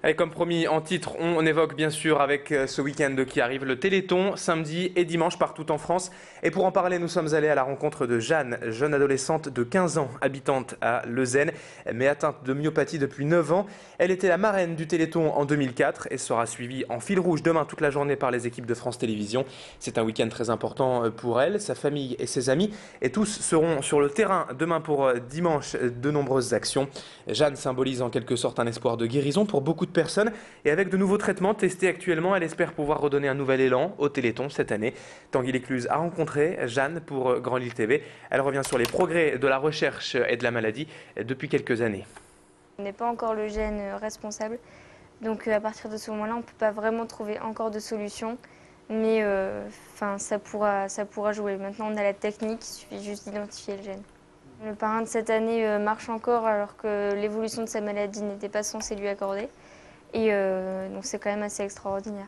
Et comme promis en titre, on évoque bien sûr avec ce week-end qui arrive le Téléthon, samedi et dimanche partout en France. Et pour en parler, nous sommes allés à la rencontre de Jeanne, jeune adolescente de 15 ans, habitante à Leuzen, mais atteinte de myopathie depuis 9 ans. Elle était la marraine du Téléthon en 2004 et sera suivie en fil rouge demain toute la journée par les équipes de France Télévisions. C'est un week-end très important pour elle, sa famille et ses amis. Et tous seront sur le terrain demain pour dimanche de nombreuses actions. Jeanne symbolise en quelque sorte un espoir de guérison pour beaucoup de personnes. Et avec de nouveaux traitements testés actuellement, elle espère pouvoir redonner un nouvel élan au Téléthon cette année. Tanguy Lécluse a rencontré Jeanne pour Grand Lille TV. Elle revient sur les progrès de la recherche et de la maladie depuis quelques années. On n'est pas encore le gène responsable, donc à partir de ce moment-là, on ne peut pas vraiment trouver encore de solution, mais ça pourra jouer. Maintenant, on a la technique, il suffit juste d'identifier le gène. Le parrain de cette année marche encore alors que l'évolution de sa maladie n'était pas censée lui accorder, et donc c'est quand même assez extraordinaire.